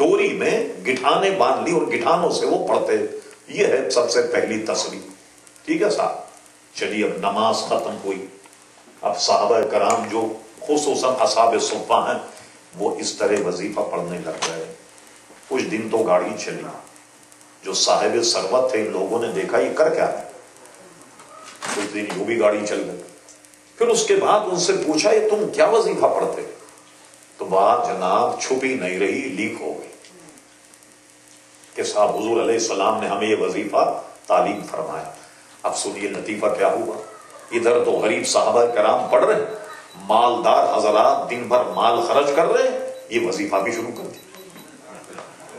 ڈوری میں گٹھانے باندھ لی اور گٹھانوں سے وہ پڑھتے. یہ ہے سب سے پہلی تصریح. ٹھیک ہے صاحب. چلیے اب نماز ختم ہوئی. اب صحابہ کرام جو خصوصاً اصحاب صفہ ہیں وہ اس طرح وظیفہ پڑھنے لگ گئے. کچھ دن تو گاڑی چلی. جو صاحب ثروت تھے ان لوگوں نے دیکھا یہ کر کیا ہے. کچھ دن وہ بھی گاڑی چل گئی. پھر اس کے بعد ان سے پوچھا یہ تم کیا وظیفہ پڑھتے؟ تو بات جناب چھپی نہیں رہی، لیک ہو گئی کہ صاحب حضور علیہ السلام نے ہمیں یہ وظیفہ تعلیم فرمایا. اب سنیے لطیفہ کیا ہوا. ادھر تو غریب صحابہ کرام پڑھ رہے ہیں، مالدار حضرات دن بھر مال خرچ کر رہے ہیں، یہ وظیفہ بھی شروع کر دیا.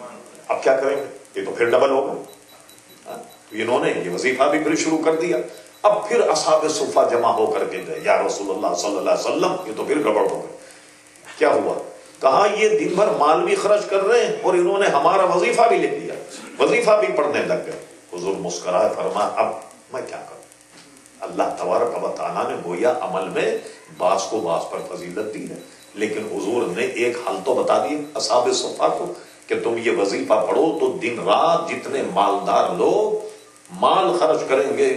اب کیا کریں گے؟ یہ تو پھر ڈبل ہو گئے. انہوں نے یہ وظیفہ بھی پھر شروع کر دیا. اب پھر اصحاب صفہ جمع ہو کر کے گئے، یا رسول اللہ صلی اللہ علیہ وسلم یہ تو پھر گڑبڑ ہو گئی. کیا ہوا؟ کہا یہ دن بھر مال بھی خرچ کر رہے ہیں اور انہوں نے ہمارا وظیفہ بھی لے لیا، وظیفہ بھی پڑھنے لگ گئے. حضور مسکرائے فرمایا اب میں کیا کروں. اللہ تبارک و تعالیٰ نے گویا عمل میں بعض کو بعض پر فضیلت دی ہے، لیکن حضور نے ایک حل تو بتا دی اصحاب صفہ کو کہ تم یہ وظیفہ پڑھو تو دن رات جتنے مالدار لوگ مال خرچ کریں گے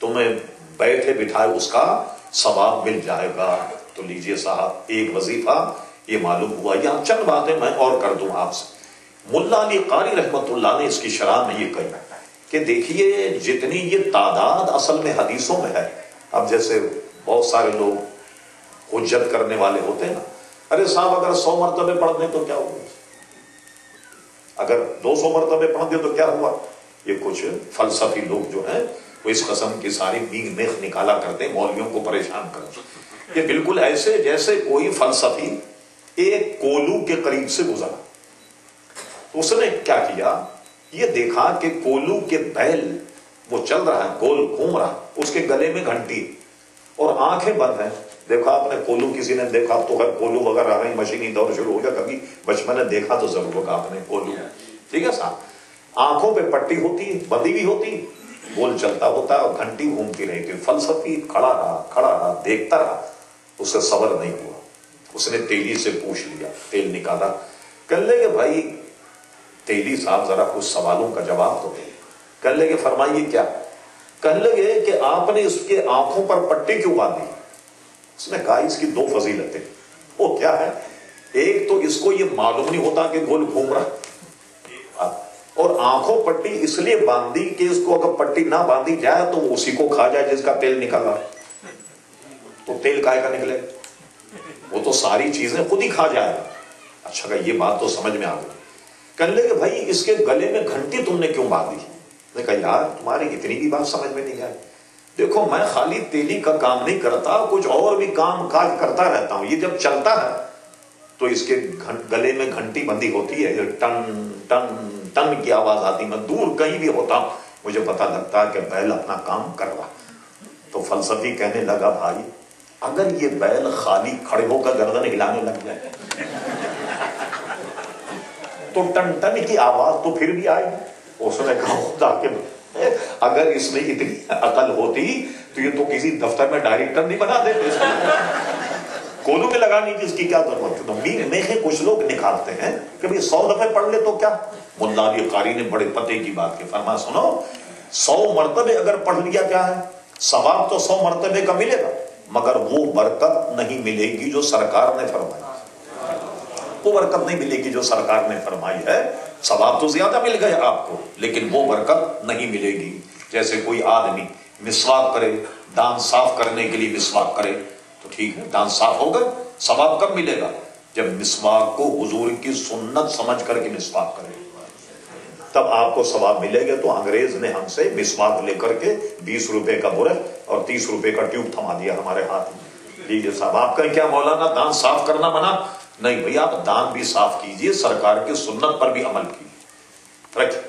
تمہیں بیٹھے بٹھائے اس کا ثواب مل جائے گا. تو لیجئے صاحب ایک وظیفہ یہ معلوم ہوا. یہاں چند باتیں میں اور کر دوں آپ سے. ملا علی قاری رحمت اللہ نے اس کی شرح میں یہ کہی کہ دیکھیے جتنی یہ تعداد اصل میں حدیثوں میں ہے. اب جیسے بہت سارے لوگ حجت کرنے والے ہوتے ہیں نا، ارے صاحب اگر 100 مرتبے پڑھ دیں تو کیا ہوا، اگر 200 مرتبے پڑھ دیں تو کیا ہوا. یہ کچھ فلسفی لوگ جو ہیں وہ اس قسم کی ساری بیگ میخ نکالا کرتے ہیں مولویوں کو پریشان کرتے. یہ بالکل ایسے جیسے کوئی فلسفی ایک کولو کے قریب سے گزرا. اس نے کیا کیا، یہ دیکھا کہ کولو کے بیل وہ چل رہا ہے، گول گھوم رہا، اس کے گلے میں گھنٹی اور آنکھیں بند ہیں. دیکھا آپ نے کولو، کسی نے دیکھا تو خیر کولو وغیرہ آ رہی مشینی دور شروع ہو گیا. کبھی بچپن میں دیکھا تو ضرور ہوگا آپ نے کولو. ٹھیک ہے صاحب. آنکھوں پہ پٹی ہوتی، بندی بھی ہوتی، گول چلتا ہوتا اور گھنٹی گھومتی رہی تھی. فلسفی کھڑا رہا دیکھتا رہا. اسے صبر نہیں ہوا. اس نے تیلی سے پوچھ لیا، تیل نکالا. کہنے لگے بھائی تیلی صاحب ذرا کچھ سوالوں کا جواب تو دے. کہنے لگے فرمائیے کیا. کہنے لگے کہ آپ نے اس کے آنکھوں پر پٹی کیوں باندھی. اس نے کہا اس کی 2 فضیلتیں. وہ کیا ہے، ایک تو اس کو یہ معلوم نہیں ہوتا کہ گول گھوم رہا، اور آنکھوں پٹی اس لیے باندھی کہ اس کو اگر پٹی نہ باندھی جائے تو وہ اسی کو کھا جائے جس کا تیل نکلا. تو تیل کائے کا نکلے، وہ تو ساری چیزیں خود ہی کھا جائے گا. اچھا کہ یہ بات تو سمجھ میں آ گئی. کہنے لگے بھائی اس کے گلے میں گھنٹی تم نے کیوں باندھی. نے کہا یار تمہاری اتنی بھی بات سمجھ میں نہیں آئی. دیکھو میں خالی تیلی کا کام نہیں کرتا، کچھ اور بھی کام کاج کرتا رہتا ہوں. یہ جب چلتا ہے تو اس کے گلے میں گھنٹی بندی ہوتی ہے، ٹن ٹن ٹن کی آواز آتی. میں دور کہیں بھی ہوتا ہوں مجھے پتا لگتا ہے کہ بیل اپنا کام کر رہا. تو فلسفی کہنے لگا بھائی اگر یہ بیل خالی کھڑے ہو کر گردن ہلانے لگ جائے تو ٹن ٹن کی آواز تو پھر بھی آئے. اس نے کہا خدا کے اگر اس میں اتنی عقل ہوتی تو یہ تو کسی دفتر میں ڈائریکٹر نہیں بنا دیتے. کولو میں لگانی کی اس کی کیا ضرورت ہے. میخیں کچھ لوگ نکالتے ہیں کہ بھئی 100 دفعے پڑھ لے تو کیا. ملا علی قاری نے بڑے پتے کی بات کی. فرمایا سنو 100 مرتبے اگر پڑھ لیا کیا ہے، ثواب تو 100 مرتبے کا ملے گا، مگر وہ برکت نہیں ملے گی جو سرکار نے فرمائی. وہ برکت نہیں ملے گی جو سرکار نے فرمائی ہے. ثواب تو زیادہ مل گئے آپ کو لیکن وہ برکت نہیں ملے گی. جیسے کوئی آدمی مسواک کرے، دانت صاف کرنے کے لیے مسواک کرے تو ٹھیک ہے دانت صاف ہو گئے. ثواب کب ملے گا؟ جب مسواک کو حضور کی سنت سمجھ کر کے مسواک کرے تب آپ کو ثواب ملے گا. تو انگریز نے ہم سے مسواک لے کر کے 20 روپے کا برش اور 30 روپے کا ٹیوب تھما دیا ہمارے ہاتھ میں. لیجیے صاحب آپ کا کیا مولانا دانت صاف کرنا منع نہیں. بھئی آپ دانت بھی صاف کیجئے، سرکار کی سنت پر بھی عمل کیجئے، رکھیں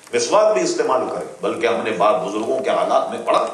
مسواک بھی استعمال کریں. بلکہ ہم نے بعض بزرگوں کے حالات میں پڑھا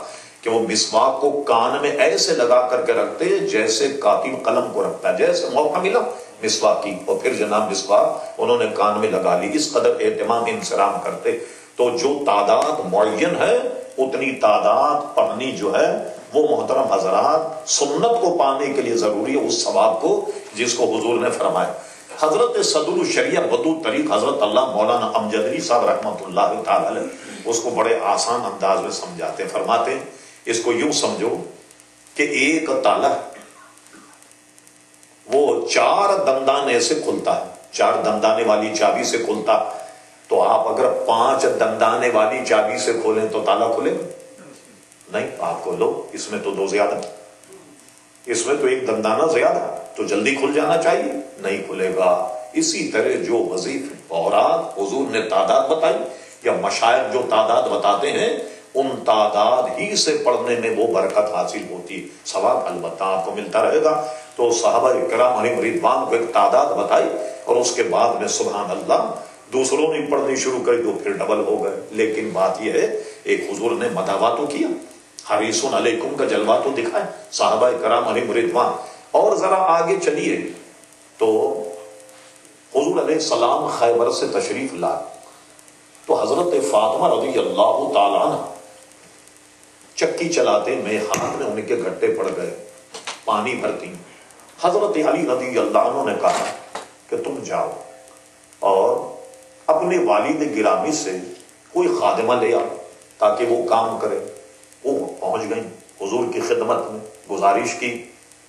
کہ وہ مسواک کو کان میں ایسے لگا کر کے رکھتے جیسے کاتب قلم کو رکھتا ہے. جیسے موقع ملا مسواک کی اور پھر جناب مسواک انہوں نے کان میں لگا لی. اس قدر اہتمام انصرام کرتے. تو جو تعداد معین ہے اتنی تعداد پڑھنی جو ہے وہ محترم حضرات سنت کو پانے کے لیے ضروری ہے، اس ثواب کو جس کو حضور نے فرمایا. حضرت صدر الشریعہ بدو طریق حضرت اللہ مولانا امجد علی صاحب رحمۃ اللہ تعالی علیہ اس کو بڑے آسان انداز میں سمجھاتے ہیں. فرماتے ہیں اس کو یوں سمجھو کہ ایک تالا وہ 4 دندانے سے کھلتا ہے، 4 دندانے والی چابی سے کھلتا. تو آپ اگر 5 دندانے والی چابی سے کھولیں تو تالا کھلے گا نہیں. آپ کھولو، اس میں تو 2 زیادہ، اس میں تو 1 دندانہ زیادہ، تو جلدی کھل جانا چاہیے، نہیں کھلے گا. اسی طرح جو وظیفے اوراد حضور نے تعداد بتائی یا مشائخ جو تعداد بتاتے ہیں، ان تعداد ہی سے پڑھنے میں وہ برکت حاصل ہوتی ہے. ثواب البتہ آپ کو ملتا رہے گا. تو صحابہ کرام علیہم رضوان کو ایک تعداد بتائی اور اس کے بعد میں سبحان اللہ دوسروں نے پڑھنی شروع کری تو پھر ڈبل ہو گئے. لیکن بات یہ ہے ایک حضور نے مداوا تو کیا، حریص علیکم کا جلوہ تو دکھائے صحابہ کرام علیہم رضوان. اور ذرا آگے چلیے تو حضور علیہ السلام خیبر سے تشریف لائے تو حضرت فاطمہ رضی اللہ تعالیٰ عنہ چکی چلاتے میں ہاتھ میں ان کے گھٹے پڑ گئے، پانی بھرتی. حضرت علی رضی اللہ عنہ نے کہا کہ تم جاؤ اور اپنے والد گرامی سے کوئی خادمہ لے آؤ تاکہ وہ کام کرے. وہ پہنچ گئیں حضور کی خدمت میں، گزارش کی.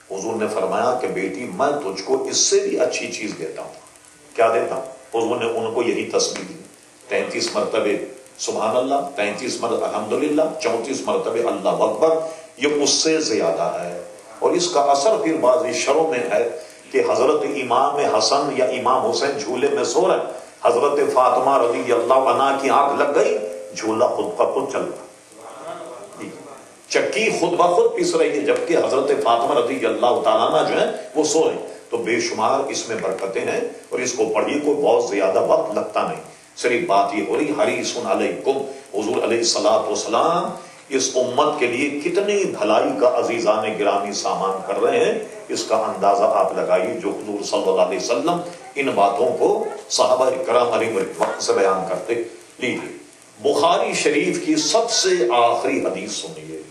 حضور نے فرمایا کہ بیٹی میں تجھ کو اس سے بھی اچھی چیز دیتا ہوں. کیا دیتا ہوں؟ حضور نے ان کو یہی تسبیح دی 33 مرتبے سبحان اللہ، 33 مرتبہ الحمدللہ، 34 مرتبے اللہ اکبر. یہ اس سے زیادہ ہے. اور اس کا اثر پھر بعض شروں میں ہے کہ حضرت امام حسن یا امام حسین جھولے میں سو رہے، حضرت فاطمہ رضی اللہ عنہ کی آنکھ لگ گئی، جھولا خود بخود چل رہا، چکی خود بخود پس رہی ہے، جبکہ حضرت فاطمہ رضی اللہ تعالیٰ عنہ جو ہیں وہ سو رہے. تو بے شمار اس میں برکتیں ہیں اور اس کو پڑھیے، کوئی بہت زیادہ وقت لگتا نہیں. صرف بات یہ ہو رہی حریص علیکم، حضور علیہ الصلوۃ والسلام اس امت کے لیے کتنی بھلائی کا عزیزان گرامی سامان کر رہے ہیں. اس کا اندازہ آپ لگائیے جو حضور صلی اللہ علیہ وسلم ان باتوں کو صحابہ کرام علیہ وقت سے بیان کرتے. لیجیے بخاری شریف کی سب سے آخری حدیث سنیے.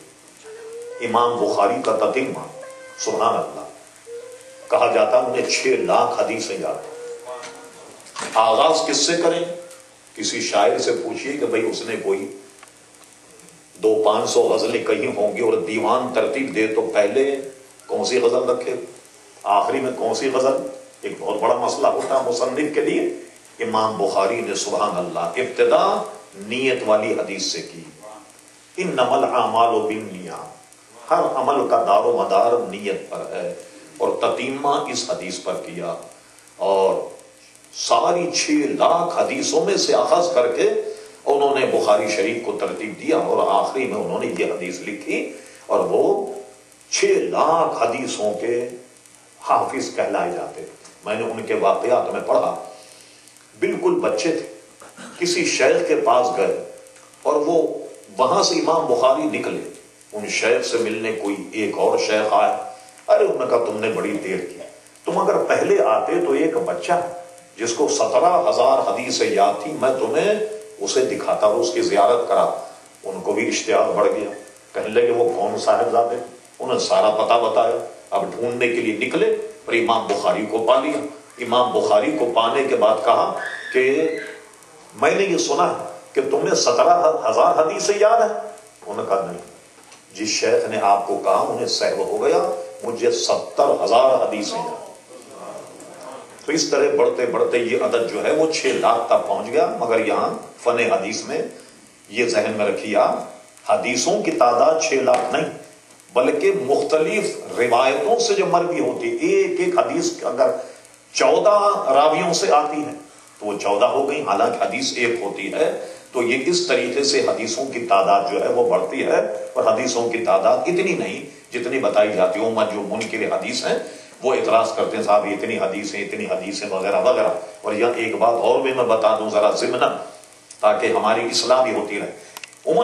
امام بخاری کا تتمہ، سبحان اللہ، کہا جاتا انہیں 6 لاکھ حدیثیں یاد. آغاز کس سے کریں؟ کسی شاعر سے پوچھئے کہ بھئی اس نے کوئی 200-500 غزلیں کہی ہوں گی اور دیوان ترتیب دے تو پہلے کون سی غزل رکھے، آخری میں کون سی غزل؟ ایک بہت بڑا مسئلہ ہوتا ہے مصنف کے لیے. امام بخاری نے سبحان اللہ ابتدا نیت والی حدیث سے کی. انما الاعمال بالنیات، ہر عمل کا دار و مدار نیت پر ہے. اور تتیمہ اس حدیث پر کیا اور ساری 6 لاکھ حدیثوں میں سے اخذ کر کے انہوں نے بخاری شریف کو ترتیب دیا اور آخری میں انہوں نے یہ حدیث لکھی اور وہ 6 لاکھ حدیثوں کے حافظ کہلائے جاتے. میں نے ان کے واقعات میں پڑھا، بالکل بچے تھے، کسی شیخ کے پاس گئے اور وہ وہاں سے امام بخاری نکلے. ان شیخ سے ملنے کوئی ایک اور شیخ آئے. ارے انہوں نے کہا تم نے بڑی دیر کی، تم اگر پہلے آتے تو ایک بچہ جس کو 17,000 حدیثیں یاد تھی میں تمہیں اسے دکھاتا اور اس کی زیارت کرا. ان کو بھی اشتیاق بڑھ گیا، کہنے لگے وہ کون صاحبزادے؟ انہیں سارا پتہ بتایا. اب ڈھونڈنے کے لیے نکلے اور امام بخاری کو پا لیا. امام بخاری کو پانے کے بعد کہا کہ میں نے یہ سنا کہ تمہیں 17,000 حدیثیں یاد ہیں. انہوں نے کہا نہیں، جس شیخ نے آپ کو کہا انہیں سہو ہو گیا، مجھے 70,000 حدیثیں یاد. تو اس طرح بڑھتے بڑھتے یہ عدد جو ہے وہ 6 لاکھ تک پہنچ گیا. مگر یہاں فن حدیث میں یہ ذہن میں رکھیے آپ، حدیثوں کی تعداد 6 لاکھ نہیں بلکہ مختلف روایتوں سے جو مروی ہوتی ہے. ایک ایک حدیث اگر 14 راویوں سے آتی ہے تو وہ 14 ہو گئی، حالانکہ حدیث ایک ہوتی ہے. تو یہ اس طریقے سے حدیثوں کی تعداد جو ہے وہ بڑھتی ہے اور حدیثوں کی تعداد اتنی نہیں جتنی بتائی جاتی. امت جو منکر حدیث ہیں وہ اعتراض کرتے ہیں صاحب اتنی حدیثیں وغیرہ وغیرہ. اور یہاں ایک بات اور بھی میں بتا دوں ذرا ضمناً تاکہ ہماری اصلاح بھی ہوتی رہے.